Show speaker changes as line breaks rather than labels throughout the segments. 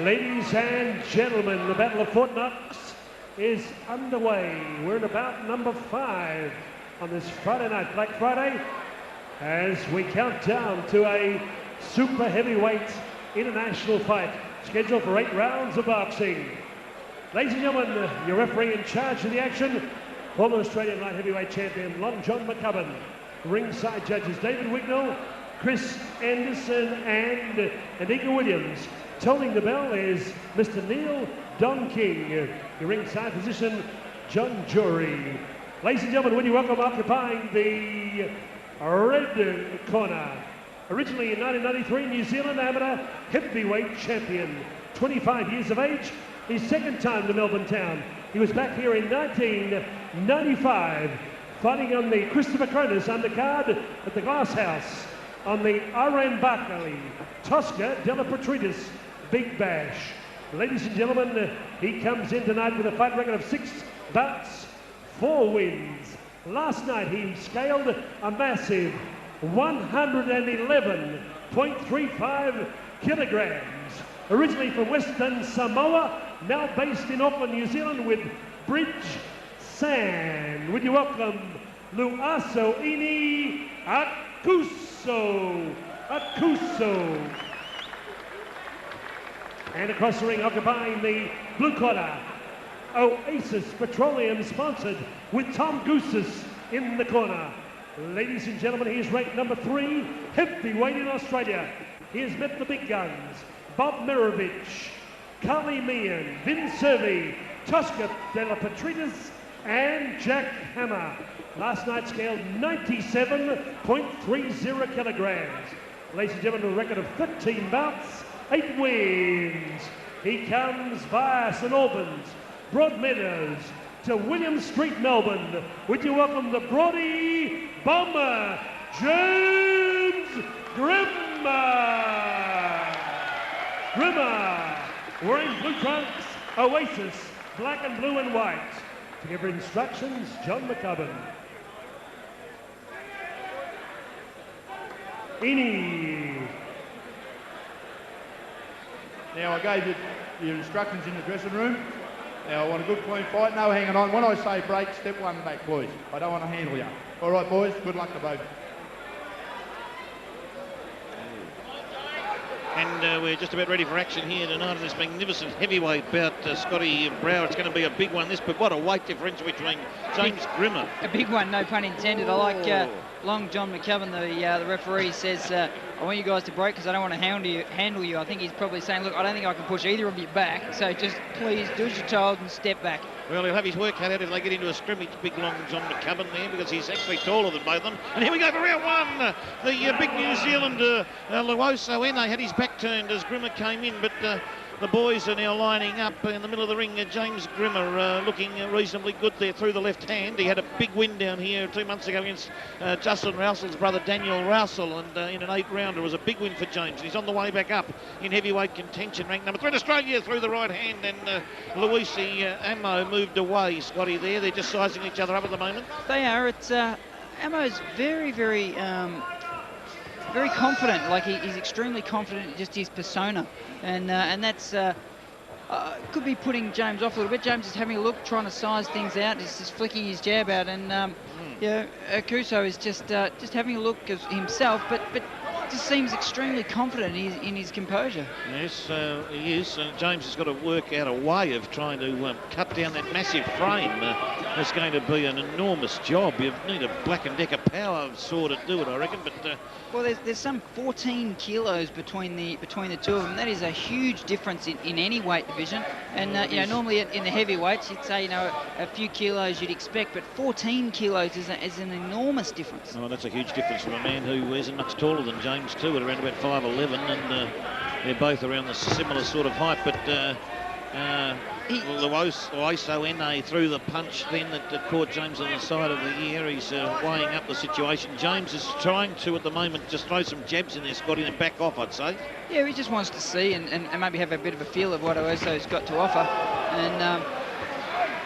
Ladies and gentlemen, the Battle of Fort Knox is underway. We're at about number 5 on this Friday night, Black Friday, as we count down to a super heavyweight international fight scheduled for 8 rounds of boxing. Ladies and gentlemen, your referee in charge of the action, former Australian light heavyweight champion Long John McCubbin. Ringside judges David Wignall, Chris Anderson and Anika Williams. Tolling the bell is Mr. Neil Don King. Your ringside position, John Jury. Ladies and gentlemen, when you welcome occupying the red corner, originally in 1993 New Zealand amateur heavyweight champion, 25 years of age, his second time to Melbourne town. He was back here in 1995, fighting on the Christopher Cronus undercard at the Glass House on the Iran Barkley Tosca Della Petridis Big Bash. Ladies and gentlemen, he comes in tonight with a fight record of 6 bouts, 4 wins. Last night he scaled a massive 111.35 kilograms. Originally from Western Samoa, now based in Auckland, New Zealand with Bridge Sand. Would you welcome Luasso Ene Accuso. And across the ring, occupying the blue corner, Oasis Petroleum, sponsored with Tom Goosis in the corner. Ladies and gentlemen, he is ranked number 3 heavyweight in Australia. He has met the big guns, Bob Mirovich, Carly Meehan, Vin Cervi, Tosca Della Petridis, and Jack Hammer. Last night scaled 97.30 kilograms. Ladies and gentlemen, a record of 13 bouts, 8 wins. He comes via St Albans, Broadmeadows to William Street, Melbourne. Would you welcome the Broady Bomber, James Grima. Wearing blue trunks, Oasis, black and blue and white. To give instructions, John McCubbin. Ene.
Now, I gave you your instructions in the dressing room. Now, I want a good, clean fight. No hanging on. When I say break, step 1 back, please. I don't want to handle you. All right, boys. Good luck to both.
And we're just about ready for action here tonight in this magnificent heavyweight bout, Scotty Brower. It's going to be a big one, this, but what a weight differential between James Grima.
A big one, no pun intended. I like Long John McCubbin, the referee, says, I want you guys to break because I don't want to handle you. I think he's probably saying, look, I don't think I can push either of you back, so just please do as you're told and step back.
Well, he'll have his work cut out if they get into a scrimmage, big Long John McCubbin there, because he's actually taller than both of them. And here we go for round 1. The big New Zealander, Luasso Ene, had his back turned as Grima came in, but the boys are now lining up in the middle of the ring. James Grima looking reasonably good there through the left hand. He had a big win down here 2 months ago against Justin Rousel's brother Daniel Rousel, and in an 8-rounder. It was a big win for James. He's on the way back up in heavyweight contention, ranked number 3 in Australia through the right hand, and Luasso Ene moved away, Scotty, there. They're just sizing each other up at the moment.
They are. It's Amo's very, very confident. Like he's extremely confident in just his persona, and that's could be putting James off a little bit. James is having a look, trying to size things out, just flicking his jab out, and Accuso is just having a look as himself, but just seems extremely confident in his composure.
Yes, he is. James has got to work out a way of trying to cut down that massive frame. It's going to be an enormous job. You need a Black & Decker power saw to do it, I reckon. But
well, there's some 14 kilos between the two of them. That is a huge difference in any weight division. And you know, normally in the heavyweights, you'd say, you know, a few kilos you'd expect, but 14 kilos is an enormous difference.
Oh, that's a huge difference from a man who isn't much taller than James too, at around about 5'11", and they're both around the similar sort of height. But Luasso Ene threw the punch then that caught James on the side of the ear. He's weighing up the situation. James is trying to, at the moment, just throw some jabs in there, Scotty, and back off, I'd say.
Yeah, he just wants to see and maybe have a bit of a feel of what Luasso's got to offer. And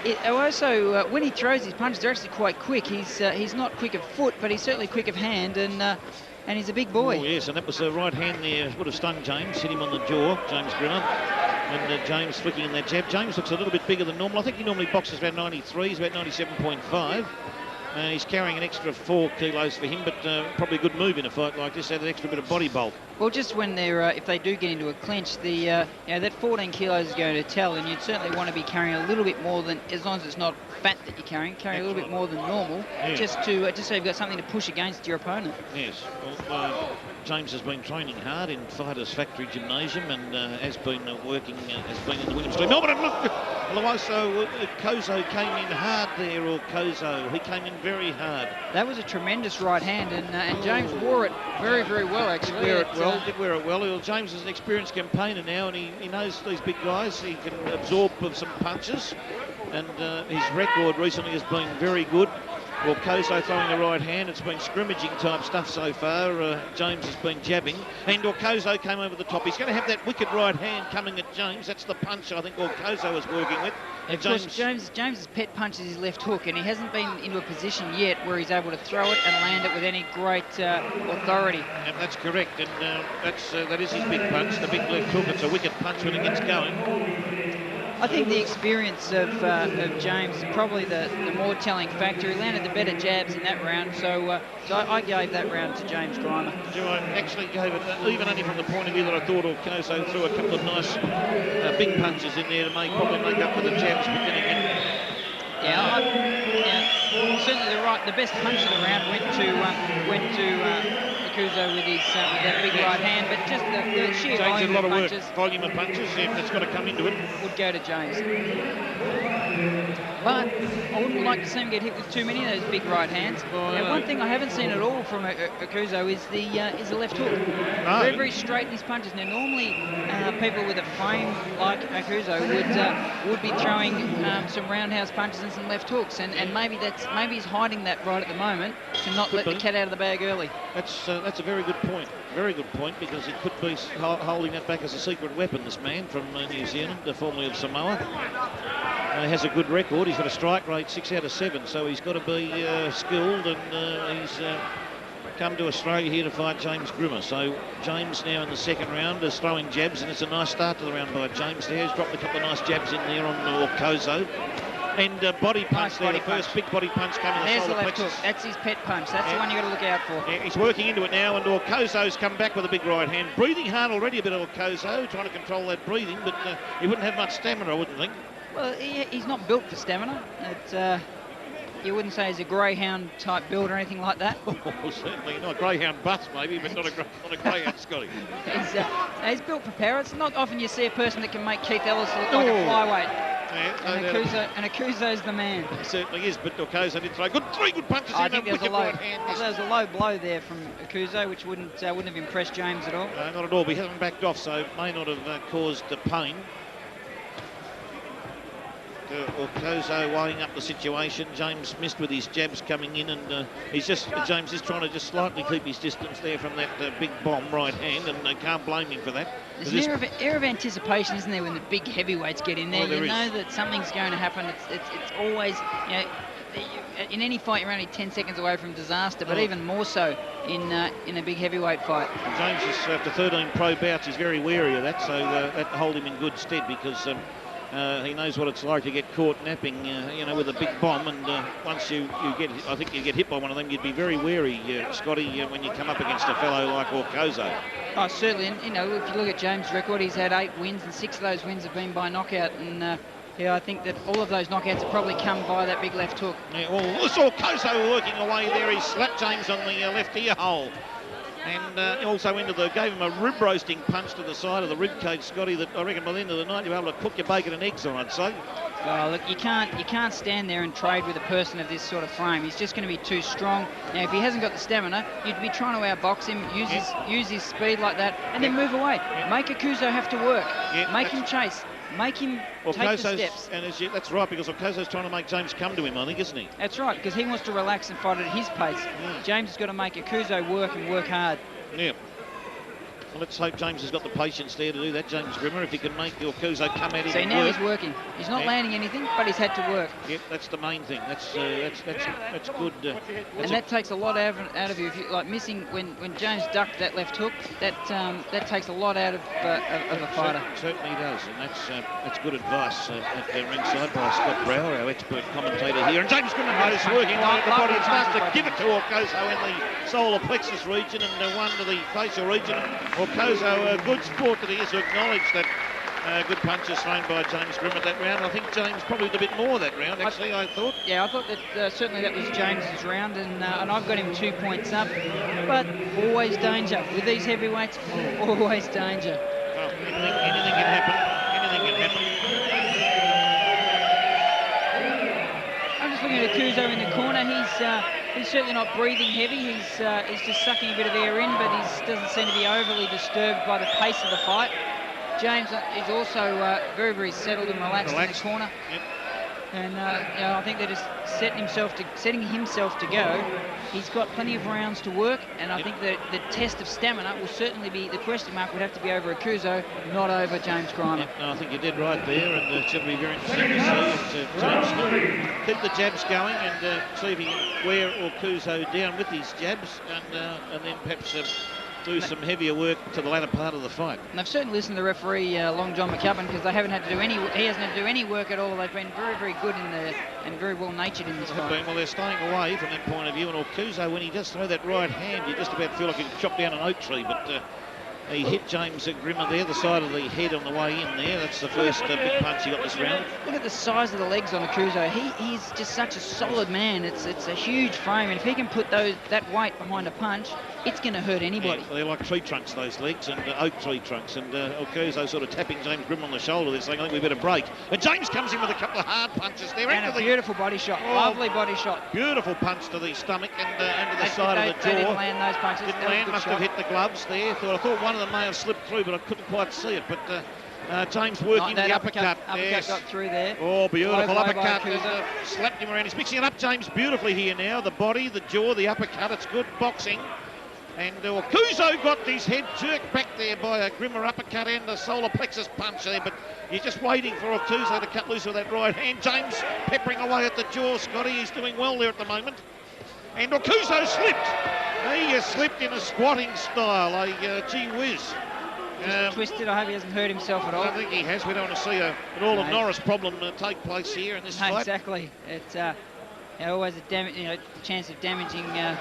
Luasso, when he throws his punches, they're actually quite quick. He's not quick of foot, but he's certainly quick of hand, and he's a big boy.
Oh, yes, and that was the right hand there. Would have stung James, hit him on the jaw, James Grima. And James flicking in that jab. James looks a little bit bigger than normal. I think he normally boxes about 93. He's about 97.5. He's carrying an extra 4 kilos for him, but probably a good move in a fight like this, add an extra bit of body bulk.
Well, just when they're, if they do get into a clinch, that 14 kilos is going to tell, and you'd certainly want to be carrying a little bit more than, as long as it's not fat that you're carrying a little bit more than normal, yeah. just so you've got something to push against your opponent.
Yes. Well, James has been training hard in Fighters Factory Gymnasium and has been working, has been in the Williams Street. Melbourne, and look, Luasso Accuso came in hard there, or Accuso. He came in very hard.
That was a tremendous right hand, and James wore it very, very well, actually.
Did wear it well. James is an experienced campaigner now, and he knows these big guys. He can absorb some punches, and his record recently has been very good. Well, Accuso throwing the right hand. It's been scrimmaging type stuff so far. James has been jabbing. And Accuso came over the top. He's going to have that wicked right hand coming at James. That's the punch I think Accuso is working with.
Of course, James's pet punch is his left hook, and he hasn't been into a position yet where he's able to throw it and land it with any great authority.
And that's correct. And that is his big punch, the big left hook. It's a wicked punch when he gets going.
I think the experience of James is probably the more telling factor. He landed the better jabs in that round, so I gave that round to James Grima.
I actually gave it, even only from the point of view that I thought Accuso threw a couple of nice big punches in there to probably make up for the jabs. But then again,
certainly the best punch of the round went to Accuso with that big right hand, but just the sheer volume of punches.
Volume of punches, yeah, that's got to come into it.
Would go to James. But I wouldn't like to see him get hit with too many of those big right hands. One thing I haven't seen at all from Accuso is the left hook. No. Very, very straight in his punches. Now, normally people with a frame like Accuso would be throwing some roundhouse punches and some left hooks, and maybe he's hiding that right at the moment to not let the cat out of the bag early.
That's a very good point. Very good point, because he could be holding that back as a secret weapon, this man from New Zealand, formerly of Samoa. He has a good record. He's got a strike rate 6 out of 7, so he's got to be skilled, and he's come to Australia here to fight James Grima. So James now in the second round is throwing jabs, and it's a nice start to the round by James there. He's dropped a couple of nice jabs in there on Accuso. And body punch there, the first big body punch coming in the solar plexus.
That's his pet punch. That's the one you've got to look out for.
Yeah, he's working into it now, and Accuso's come back with a big right hand. Breathing hard already a bit of Accuso, trying to control that breathing, but he wouldn't have much stamina, I wouldn't think.
Well, he's not built for stamina. You wouldn't say he's a greyhound type build or anything like that.
Oh, certainly not. Greyhound bus maybe, but not a greyhound Scotty.
He's built for power. It's not often you see a person that can make Keith Ellis look like a flyweight. Yeah, and Accuso's the man.
He certainly is, but Accuso did throw three good punches in that wicked right hand.
There was a low blow there from Accuso, which wouldn't have impressed James at all.
No, not at all. He hasn't backed off, so may not have caused the pain. Accuso weighing up the situation. James missed with his jabs coming in, and James is trying to just slightly keep his distance there from that big bomb right hand, and they can't blame him for that.
There's an air of anticipation, isn't there, when the big heavyweights get in there? You know that something's going to happen. It's always, in any fight you're only 10 seconds away from disaster, but even more so in a big heavyweight fight.
James is, after 13 pro bouts, he's very wary of that, so that hold him in good stead, because he knows what it's like to get caught napping, with a big bomb, and once you get hit by one of them, you'd be very wary, Scotty, when you come up against a fellow like Accuso.
Oh, certainly, and if you look at James' record, he's had 8 wins, and 6 of those wins have been by knockout, and Yeah, I think that all of those knockouts have probably come by that big left hook.
Yeah, well, we saw Accuso working away there. He slapped James on the left ear hole. And also gave him a rib roasting punch to the side of the rib cage, Scotty, that I reckon by the end of the night you'll be able to cook your bacon and eggs on, I'd say.
Well, look, you can't stand there and trade with a person of this sort of frame. He's just going to be too strong. Now, if he hasn't got the stamina, you'd be trying to outbox him, use his speed like that, and then move away. Make Accuso have to work. Make him chase. Make him take the steps.
And that's right, because Accuso's trying to make James come to him, I think, isn't he?
That's right, because he wants to relax and fight at his pace. James has got to make Accuso work and work hard.
Yeah. Well, let's hope James has got the patience there to do that, James Grima, if he can make Accuso come at him.
See, now he's working. He's not landing anything, but he's had to work.
Yep, that's the main thing. That's good.
And that takes a lot out of you. If you like missing when James ducked that left hook, that takes a lot out of a fighter.
Certainly does, and that's good advice at ringside by Scott Brower, our expert commentator here. And James Grima is working on the body and starts to give it to Accuso in the solar plexus region and one to the facial region. Accuso, a good sport that he is to acknowledge that good punches thrown by James Grima that round. I think James probably did a bit more that round, actually, I thought.
Yeah, I thought that certainly that was James's round, and I've got him 2 points up. But always danger. With these heavyweights, always danger.
Well, anything can happen. Anything can happen.
I'm just looking at Accuso in the corner. He's certainly not breathing heavy. He's just sucking a bit of air in, but he doesn't seem to be overly disturbed by the pace of the fight. James is also very, very settled and relaxed in the corner.
Yep.
And I think they're just setting himself to go. He's got plenty of rounds to work, and I think that the test of stamina will certainly be, the question mark would have to be over Accuso, not over James Grima.
Yep, no, I think you did right there, and it should be very interesting to see if James keep the jabs going and see if he can wear Accuso down with his jabs, and then perhaps do some heavier work to the latter part of the fight.
And I've certainly listened to the referee, Long John McCubbin, because he hasn't had to do any work at all. They've been very, very good and very well natured in this fight.
Well, they're staying away from that point of view, and Accuso, when he does throw that right hand, you just about feel like he can chop down an oak tree, but he hit James Grima there, the side of the head on the way in there. That's the first big punch he got this round.
Look at the size of the legs on Accuso. He's just such a solid man. It's a huge frame, and if he can put that weight behind a punch, it's going to hurt anybody.
Yeah, they're like tree trunks, those legs, and oak tree trunks. And Accuso sort of tapping James Grima on the shoulder there, saying, I think we better break. And James comes in with a couple of hard punches there.
And a beautiful body shot. Lovely body shot.
Beautiful punch to the stomach and to the side of the jaw.
They didn't land those punches.
Didn't land, must have hit the gloves there. I thought one of them may have slipped through, but I couldn't quite see it. But James working the uppercut.
Uppercut got through there.
Oh, beautiful
blow
uppercut. Slapped him around. He's mixing it up, James, beautifully here now. The body, the jaw, the uppercut. It's good boxing. And Accuso got his head jerked back there by a Grima uppercut and a solar plexus punch there, but you're just waiting for Accuso to cut loose with that right hand. James peppering away at the jaw, Scotty. He's doing well there at the moment. And Accuso slipped. He slipped in a squatting style. Gee whiz.
Twisted. I hope he hasn't hurt himself at all.
I think he has. We don't want to see an Orland Norris problem take place here in this fight.
Exactly. It's always a chance of damaging a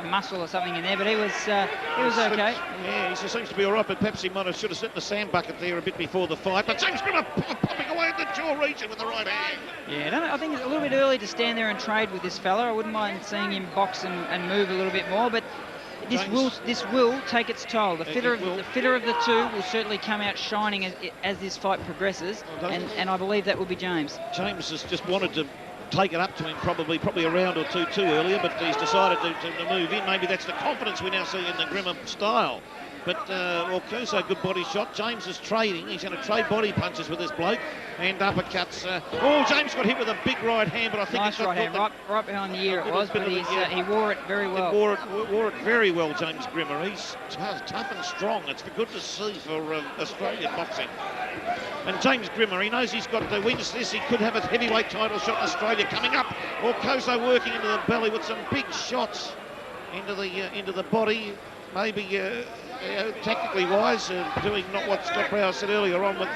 muscle or something in there, but he was okay.
Yeah, he seems to be all right, but perhaps he should have sit in the sand bucket there a bit before the fight. But James Grima popping away at the jaw region with the right hand.
Yeah, I think it's a little bit early to stand there and trade with this fella. I wouldn't mind seeing him box and move a little bit more, but this will take its toll. The fitter of the two will certainly come out shining as this fight progresses, and I believe that will be James.
James has just wanted to take it up to him probably a round or two too earlier, but he's decided to move in. Maybe that's the confidence we now see in the Grima style. But Accuso, good body shot. James is trading. He's going to trade body punches with this bloke and uppercuts. James got hit with a big right hand, but I think
nice right hand, right behind the ear it was, but he wore it very well.
Wore it very well, James Grima. He's tough and strong. It's good to see for Australian boxing. And James Grima, he knows he's got the wings. He could have a heavyweight title shot in Australia coming up. Accuso working into the belly with some big shots into the body. Maybe tactically wise, doing not what Scott Brower said earlier on with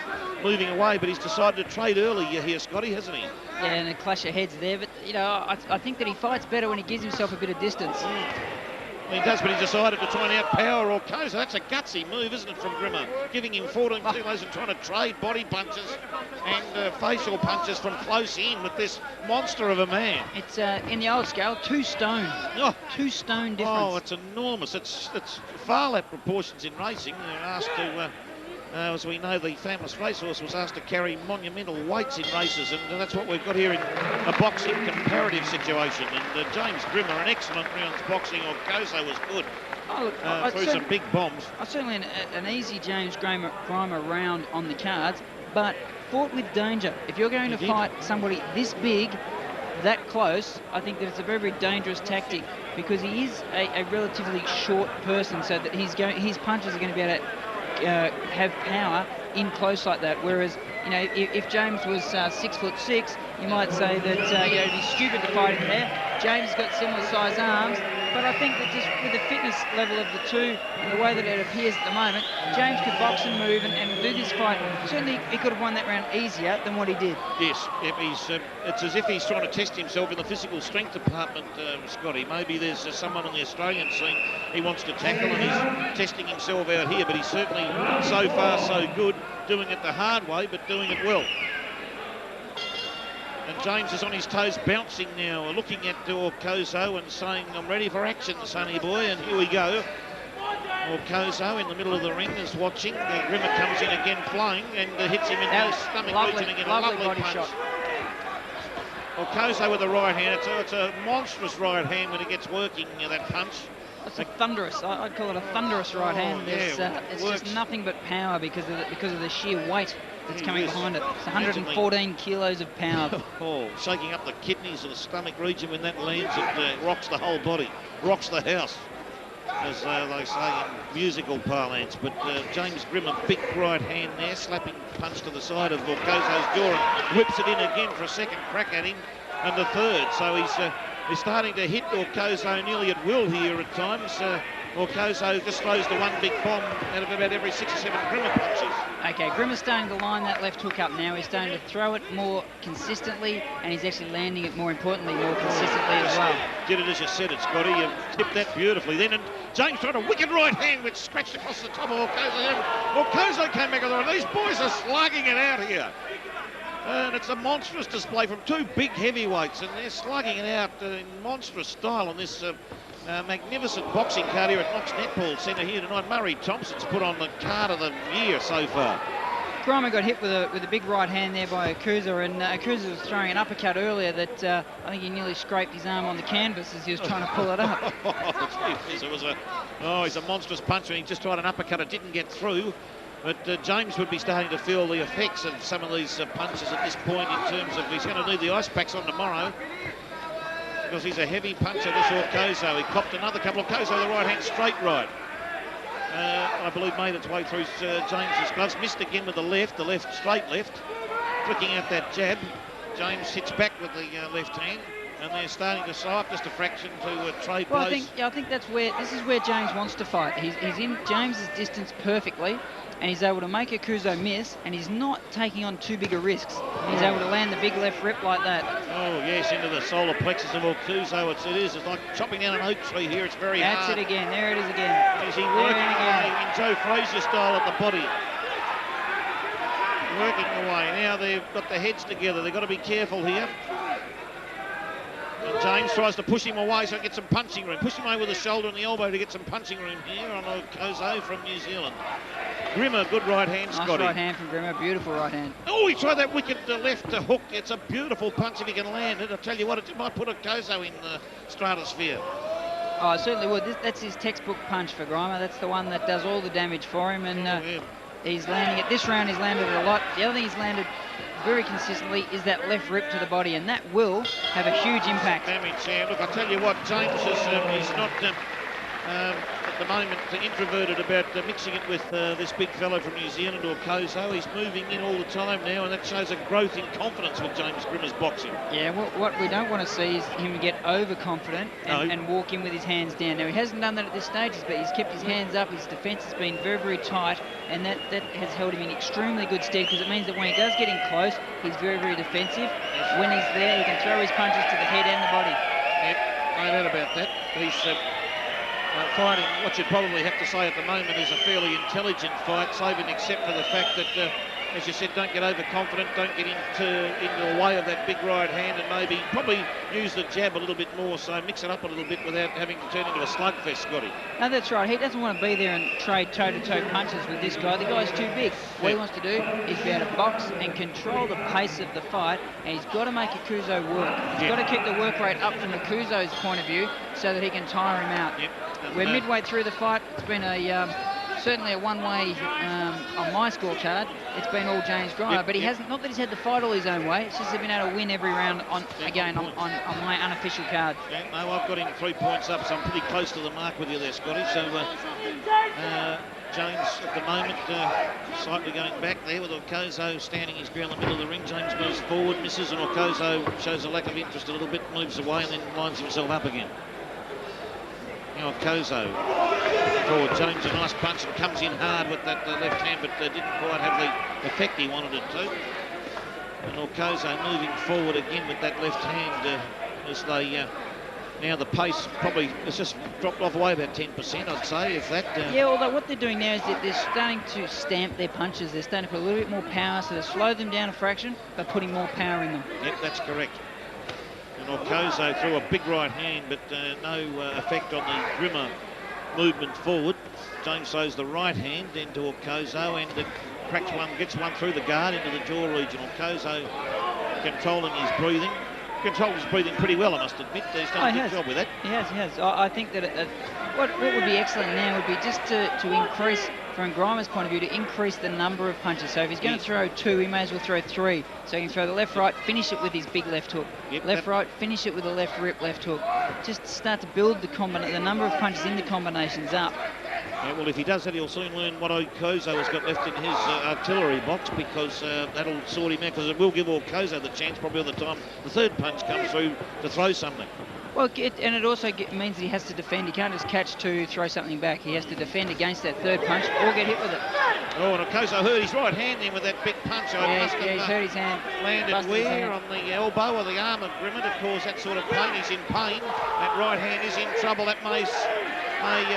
moving away, but he's decided to trade early here, Scotty, hasn't he?
Yeah, and a clash of heads there, but I think that he fights better when he gives himself a bit of distance.
He does, but he decided to try and outpower Accuso. That's a gutsy move, isn't it, from Grima? Giving him 14 kilos and trying to trade body punches and facial punches from close in with this monster of a man.
It's in the old scale, 2 stone.
Oh.
2 stone difference.
Oh, it's enormous. It's far less proportions in racing. They're asked to, as we know, the famous racehorse was asked to carry monumental weights in races, and that's what we've got here in a boxing comparative situation. And James Grima, an excellent rounds boxing. Accuso was good. Threw some big bombs.
Certainly an easy James Grima round on the cards, but fought with danger. If you're going to fight somebody this big, that close, I think that it's a very, very dangerous tactic, because he is a relatively short person, so that his punches are going to be able to have power in close like that. Whereas, you know, if James was 6'6", you might say that it'd be stupid to fight him there. James has got similar size arms, but I think that just with the fitness level of the two and the way that it appears at the moment, James could box and move and do this fight. Certainly, he could have won that round easier than what he did.
Yes, it's as if he's trying to test himself in the physical strength department, Scotty. Maybe there's someone on the Australian scene he wants to tackle, and he's testing himself out here, but he's certainly so far so good, doing it the hard way, but doing it well. And James is on his toes, bouncing now, looking at Accuso and saying, "I'm ready for action, sonny boy," and here we go. Accuso in the middle of the ring is watching. Grima comes in again flying and hits him in the stomach region again.
Lovely
Lovely
body
punch.
shot.
Accuso with the right hand. It's a monstrous right hand when he gets working, that punch.
It's a thunderous. I'd call it a thunderous right hand. It's just nothing but power because of the sheer weight that's coming behind it. It's 114 kilos of power.
Shaking up the kidneys and the stomach region when that lands. It rocks the whole body, rocks the house, as they say in musical parlance. But James Grima, big right hand there, slapping punch to the side of Accuso's jaw, and whips it in again for a second crack at him, and the third. So he's starting to hit Accuso nearly at will here at times. Accuso just throws the one big bomb out of about every 6 or 7 Grima punches.
Okay, Grima's starting to line that left hook up now. He's starting to throw it more consistently, and he's actually landing it, more importantly, more consistently as well.
Did it as you said it, Scotty. You've tipped that beautifully then. And James tried a wicked right hand which scratched across the top of Accuso. Accuso came back on the right. These boys are slugging it out here. And it's a monstrous display from 2 big heavyweights, and they're slugging it out in monstrous style on this magnificent boxing card here at Knox Netball Centre here tonight. Murray Thomson's put on the card of the year so far.
Grima got hit with a big right hand there by Accuso, and Accuso was throwing an uppercut earlier that I think he nearly scraped his arm on the canvas as he was trying to pull it up.
He's a monstrous puncher, and he just tried an uppercut. It didn't get through. But James would be starting to feel the effects of some of these punches at this point, in terms of he's going to need the ice packs on tomorrow, because he's a heavy puncher, this Accuso. He copped another couple of Accuso, the right hand straight right. I believe made its way through James's gloves. Missed again with the left straight left. Flicking out that jab. James hits back with the left hand. And they're starting to slow up just a fraction to trade
well,
blows.
I think this is where James wants to fight. He's in James's distance perfectly, and he's able to make Accuso miss, and he's not taking on too big a risks. He's able to land the big left rip like that.
Oh yes, into the solar plexus of Accuso. It's like chopping down an oak tree here. It's very hard.
That's it again. There it is again.
Is he working away in Joe Frazier style at the body? Working away. Now they've got the heads together. They've got to be careful here. And James tries to push him away so he gets some punching room. Push him away with the shoulder and the elbow to get some punching room here on Accuso from New Zealand. Grima, good right hand, Scotty.
Nice right hand from Grima, beautiful right hand.
Oh, he tried that wicked left hook. It's a beautiful punch if he can land it. I'll tell you what, it might put Accuso in the stratosphere.
Oh, it certainly would. That's his textbook punch for Grima. That's the one that does all the damage for him, and he's landing it. This round he's landed it a lot. The other thing he's landed very consistently is that left rip to the body, and that will have a huge impact.
Damage, yeah. Look, I tell you what, James is not at the moment introverted about mixing it with this big fellow from New Zealand, Accuso. He's moving in all the time now, and that shows a growth in confidence with James Grima's boxing.
Yeah, what we don't want to see is him get overconfident and walk in with his hands down. Now, he hasn't done that at this stage, but he's kept his hands up. His defence has been very, very tight, and that has held him in extremely good stead, because it means that when he does get in close, he's very, very defensive. When he's there, he can throw his punches to the head and the body.
Yep, no doubt about that. fighting what you'd probably have to say at the moment is a fairly intelligent fight, saving except for the fact that, as you said, don't get overconfident, don't get into the way of that big right hand, and maybe probably use the jab a little bit more, so mix it up a little bit without having to turn into a slugfest, Scotty.
No, that's right. He doesn't want to be there and trade toe-to-toe punches with this guy. The guy's too big. What he wants to do is be able to box and control the pace of the fight, and he's got to make Accuso work. He's got to keep the work rate up from Accuso's point of view so that he can tire him out. We're midway through the fight. It's been certainly a one-way on my scorecard. It's been all James Grima, but he hasn't. Not that he's had the fight all his own way. It's just he's been able to win every round on my unofficial card.
Yeah, no, I've got him 3 points up, so I'm pretty close to the mark with you there, Scotty. So James at the moment slightly going back there with Accuso standing his ground in the middle of the ring. James moves forward, misses, and Accuso shows a lack of interest a little bit, moves away, and then lines himself up again. Now Accuso forward, James a nice punch and comes in hard with that left hand, but didn't quite have the effect he wanted it to. And Accuso moving forward again with that left hand as they now the pace probably has just dropped off away about 10%, I'd say, if that.
Yeah, although what they're doing now is that they're starting to stamp their punches. They're starting to put a little bit more power, so they slow them down a fraction, but putting more power in them.
Yep, that's correct. And Accuso threw a big right hand, but no effect on the Grima movement forward. James throws the right hand into Accuso and cracks one, gets one through the guard into the jaw region. Accuso controlling his breathing. Controls his breathing pretty well, I must admit. He's done a good job with that.
He has. I think that what would be excellent now would be just to increase, from Grima's point of view, to increase the number of punches. So if he's going to throw 2, he may as well throw 3. So he can throw the left, right, finish it with his big left hook. Left, right, finish it with a left rip, left hook. Just start to build the number of punches in the combinations up.
Yeah, well, if he does that, he'll soon learn what Accuso has got left in his artillery box, because that'll sort him out, because it will give Accuso the chance, probably all the time the third punch comes through, to throw something. Well,
and it also means that he has to defend. He can't just catch 2, throw something back. He has to defend against that third punch or get hit with it.
Oh, and Accuso hurt his right hand then with that big punch.
He's hurt his hand.
Landed where? On the elbow or the arm of Grima to cause that sort of pain. He's in pain. That right hand is in trouble. That may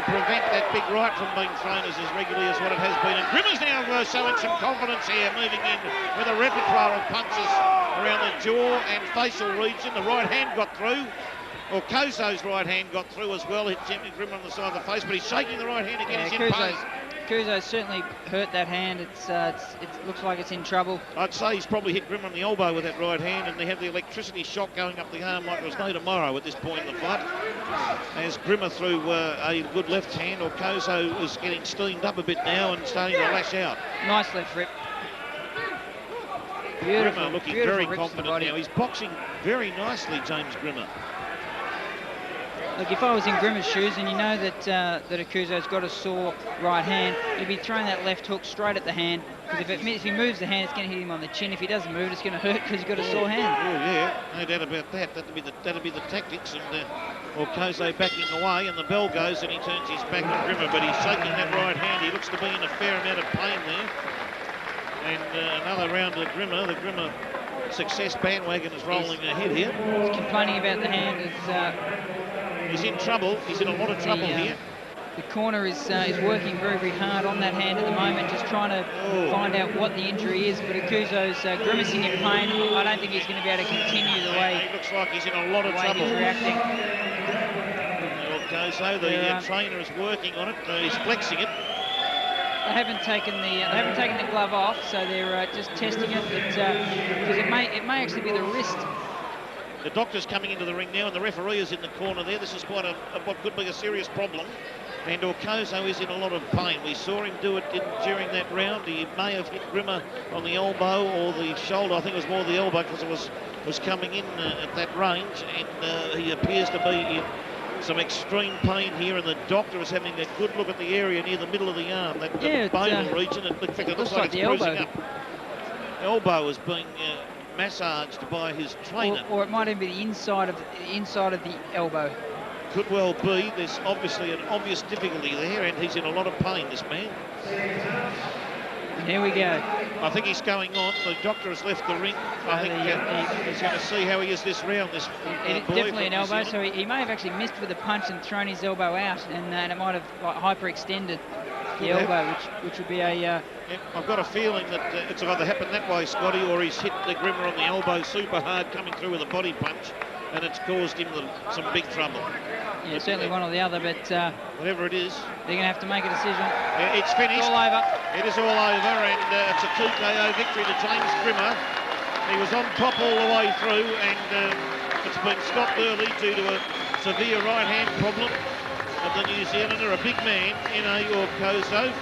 prevent that big right from being thrown as regularly as what it has been. And Grima's now showing some confidence here, moving in with a repertoire of punches around the jaw and facial region. The right hand got through. Accuso's right hand got through as well, hit Jimmy Grima on the side of the face, but he's shaking the right hand again. He's in pain.
Accuso certainly hurt that hand. It looks like it's in trouble.
I'd say he's probably hit Grima on the elbow with that right hand, and they have the electricity shock going up the arm like there was no tomorrow at this point in the fight. As Grima threw a good left hand, Accuso is getting steamed up a bit now and starting to lash out.
Nice left rip. Beautiful,
Grima looking very confident now. He's boxing very nicely, James Grima.
Look, if I was in Grima's shoes, and you know that Accuso's got a sore right hand, he'd be throwing that left hook straight at the hand, because if he moves the hand, it's going to hit him on the chin. If he doesn't move, it's going to hurt because he's got a sore hand.
Oh, yeah, no doubt about that. That'll be the tactics, and Accuso backing away, and the bell goes, and he turns his back on Grima, but he's shaking that right hand. He looks to be in a fair amount of pain there. And another round of Grima. The Grima success bandwagon is rolling ahead here.
He's complaining about the hand.
He's in trouble. He's in a lot of trouble here.
The corner is working very, very hard on that hand at the moment, just trying to find out what the injury is. But Accuso's grimacing in pain. I don't think he's going to be able to continue the way.
He looks like he's in a lot of trouble.
He's reacting.
Accuso, the trainer is working on it. He's flexing it.
They haven't taken the glove off, so they're just testing it. Because it may actually be the wrist.
The doctor's coming into the ring now, and the referee is in the corner there. This is quite what could be a serious problem. And Accuso is in a lot of pain. We saw him do it during that round. He may have hit Grima on the elbow or the shoulder. I think it was more the elbow, because it was coming in at that range. And he appears to be in some extreme pain here, and the doctor is having a good look at the area near the middle of the arm, that bone region. In fact, it looks like it's bruising up. The elbow is being massaged by his trainer,
or it might even be the inside of the elbow.
Could well be. There's obviously an obvious difficulty there, and he's in a lot of pain, this man.
Here we go.
I think he's going on. The doctor has left the ring. I think he's going to see how he is this round. This boy
definitely an
from New
elbow,
Zealand.
so he may have actually missed with a punch and thrown his elbow out, and it might have like hyperextended the elbow, which would be a...
Yeah, I've got a feeling that it's either happened that way, Scotty, or he's hit the Grima on the elbow super hard coming through with a body punch, and it's caused him some big trouble.
Yeah, certainly one or the other, but
whatever it is,
they're going to have to make a decision.
It's finished.
It's all over.
It is all over, and it's a 2 KO victory to James Grima. He was on top all the way through, and it's been stopped early due to a severe right-hand problem of the New Zealander. A big man, Ene or Accuso,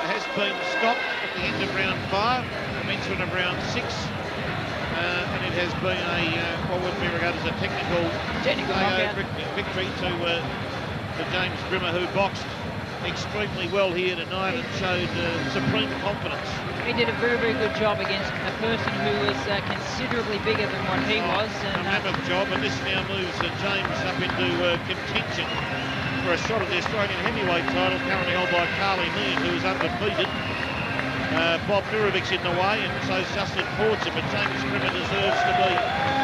has been stopped at the end of round 5, commencement of round 6. And it has been what would be regarded as a technical
knockout
victory to James Grima, who boxed extremely well here tonight and showed supreme confidence.
He did a very, very good job against a person who was considerably bigger than what he was.
A mammoth job, and this now moves James up into contention for a shot at the Australian heavyweight title, currently held by Carly Mead, who is undefeated. Bob Mirovic in the way, and so is Justin Fortune, but James Grima deserves to be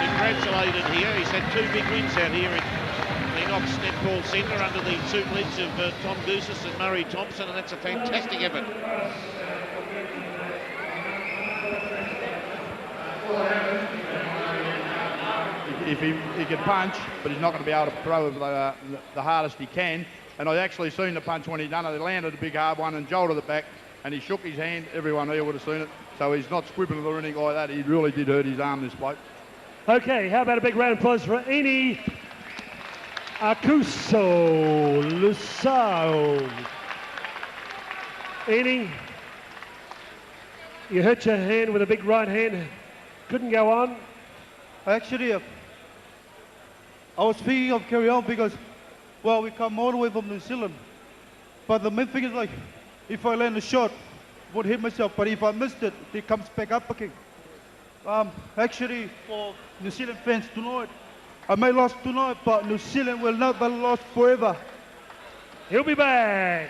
congratulated here. He's had 2 big wins out here in the Knox Netball Centre under the tutelage of Tom Goosis and Murray Thomson, and that's a fantastic effort.
If he can punch, but he's not going to be able to throw the hardest he can. And I actually seen the punch when he done it. He landed a big hard one and jolted it back, and he shook his hand. Everyone here would have seen it. So he's not squibbling or anything like that. He really did hurt his arm, this bloke.
Okay, how about a big round of applause for Ene, Accuso, Luasso. Ene, you hurt your hand with a big right hand. Couldn't go on.
Actually, I was thinking of carry on because, well, we come all the way from New Zealand. But the main thing is, like, if I land a shot, I would hit myself. But if I missed it, it comes back up again. Actually, for New Zealand fans tonight, I may lose tonight, but New Zealand will never lose forever.
He'll be back.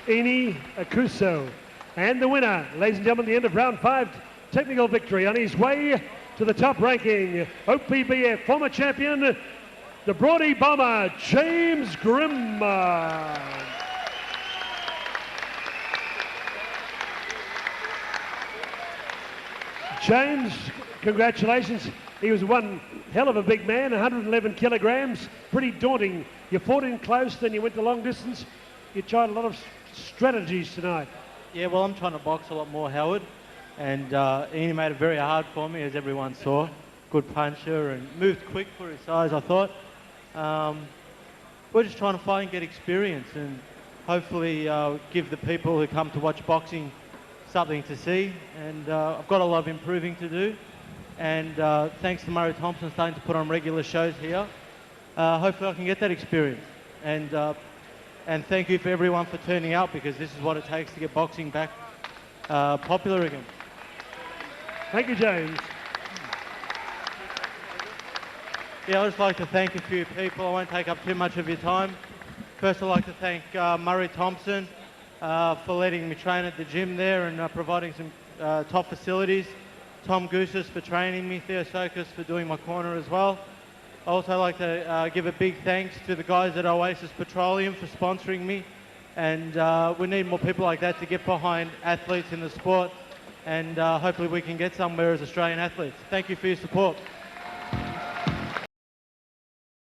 Ene, Accuso. And the winner, ladies and gentlemen, the end of round 5, technical victory on his way to the top ranking, OPBF former champion, the Broady Bomber, James Grima. James, congratulations. He was one hell of a big man, 111 kilograms, pretty daunting. You fought in close, then you went the long distance. You tried a lot of strategies tonight.
Yeah, well, I'm trying to box a lot more, Howard, and Ene made it very hard for me, as everyone saw. Good puncher and moved quick for his size, I thought. We're just trying to fight and get experience and hopefully give the people who come to watch boxing something to see. And I've got a lot of improving to do. And thanks to Murray Thomson starting to put on regular shows here, hopefully I can get that experience. And thank you for everyone for turning out, because this is what it takes to get boxing back popular again.
Thank you, James.
Yeah, I'd just like to thank a few people. I won't take up too much of your time. First, I'd like to thank Murray Thomson for letting me train at the gym there and providing some top facilities. Tom Goosis for training me, Theo Sokas for doing my corner as well. I'd also like to give a big thanks to the guys at Oasis Petroleum for sponsoring me. And we need more people like that to get behind athletes in the sport. And hopefully we can get somewhere as Australian athletes. Thank you for your support.